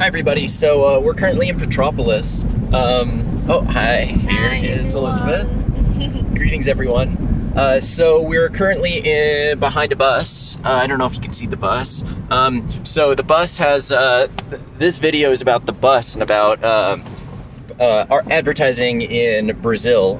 Hi everybody, so we're currently in Petropolis. Oh, hi, here is Elizabeth. Greetings everyone. So we're currently behind a bus. I don't know if you can see the bus. So the bus has, this video is about the bus and about our advertising in Brazil,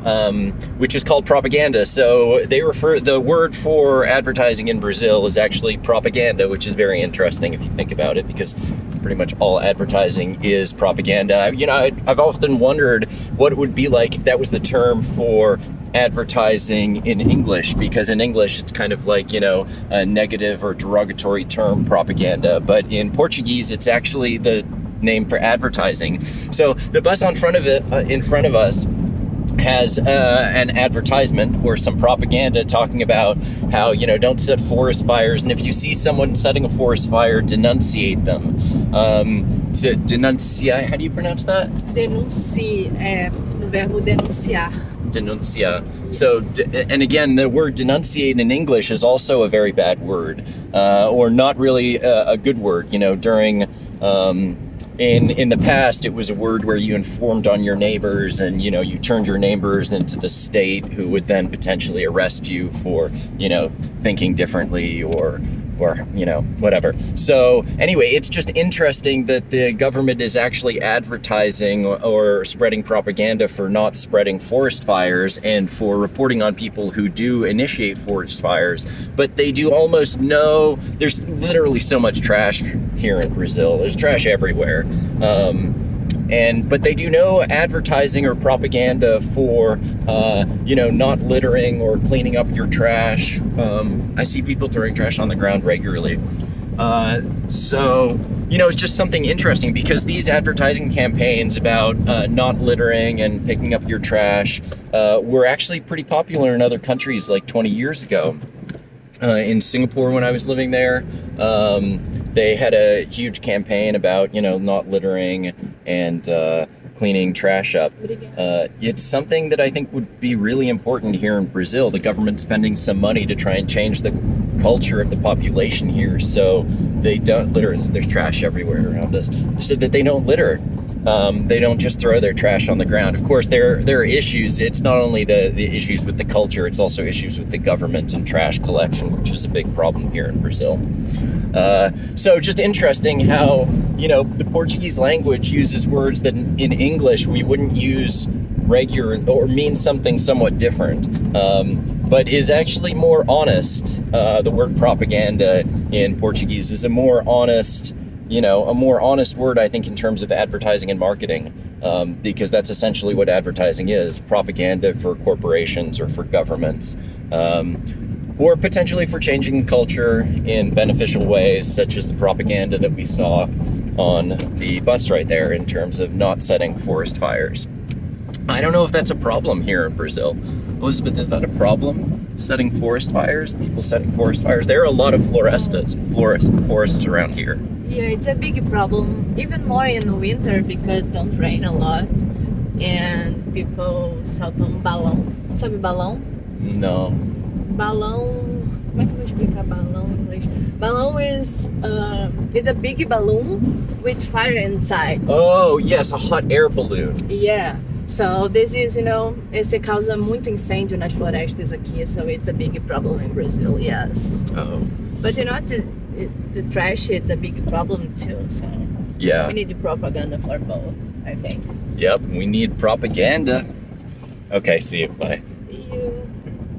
which is called propaganda. So they the word for advertising in Brazil is actually propaganda, which is very interesting if you think about it, because pretty much all advertising is propaganda. You know, I've often wondered what it would be like if that was the term for advertising in English, because in English it's kind of like, you know, a negative or derogatory term, propaganda, but in Portuguese it's actually the name for advertising. So the bus in front of us has an advertisement or some propaganda talking about how, you know, don't set forest fires, and if you see someone setting a forest fire, denunciate them. So denunciar, how do you pronounce that? Denuncie, o verbo denunciar. Denuncia. So, and again, the word denunciate in English is also a very bad word, or not really a good word. You know, during in the past, it was a word where you informed on your neighbors, and, you know, you turned your neighbors into the state, who would then potentially arrest you for, you know, thinking differently or you know, whatever. So anyway, it's just interesting that the government is actually advertising or spreading propaganda for not spreading forest fires and for reporting on people who do initiate forest fires. But they do almost no, there's literally so much trash here in Brazil. There's trash everywhere. But they do no advertising or propaganda for, you know, not littering or cleaning up your trash. I see people throwing trash on the ground regularly. So, you know, it's just something interesting, because these advertising campaigns about not littering and picking up your trash were actually pretty popular in other countries like 20 years ago. In Singapore, when I was living there, they had a huge campaign about, you know, not littering and cleaning trash up. It's something that I think would be really important here in Brazil. The government's spending some money to try and change the culture of the population here, so they don't litter. There's trash everywhere around us, so that they don't litter. They don't just throw their trash on the ground. Of course, there are issues. It's not only the issues with the culture, it's also issues with the government and trash collection, which is a big problem here in Brazil. So just interesting how, you know, the Portuguese language uses words that in English we wouldn't use regular, or mean something somewhat different, but is actually more honest. The word propaganda in Portuguese is a more honest, you know, a more honest word, I think, in terms of advertising and marketing, because that's essentially what advertising is: propaganda for corporations or for governments, or potentially for changing culture in beneficial ways, such as the propaganda that we saw on the bus right there in terms of not setting forest fires. I don't know if that's a problem here in Brazil. Elizabeth, is that a problem? Setting forest fires? People setting forest fires? There are a lot of forests around here. Yeah, it's a big problem, even more in winter, because it don't rain a lot, and people soltam balão. Sabe balão? No. Balão, como é que eu vou explicar balão em inglês? Balão is it's a big balloon with fire inside. Oh, yes, a hot air balloon. Yeah. So this is, you know, esse causa muito incêndio nas florestas aqui, so it's a big problem in Brazil, yes. Oh. But you know, the trash, it's a big problem too, so yeah, we need the propaganda for both, I think. Yep, we need propaganda. Okay, see you, bye.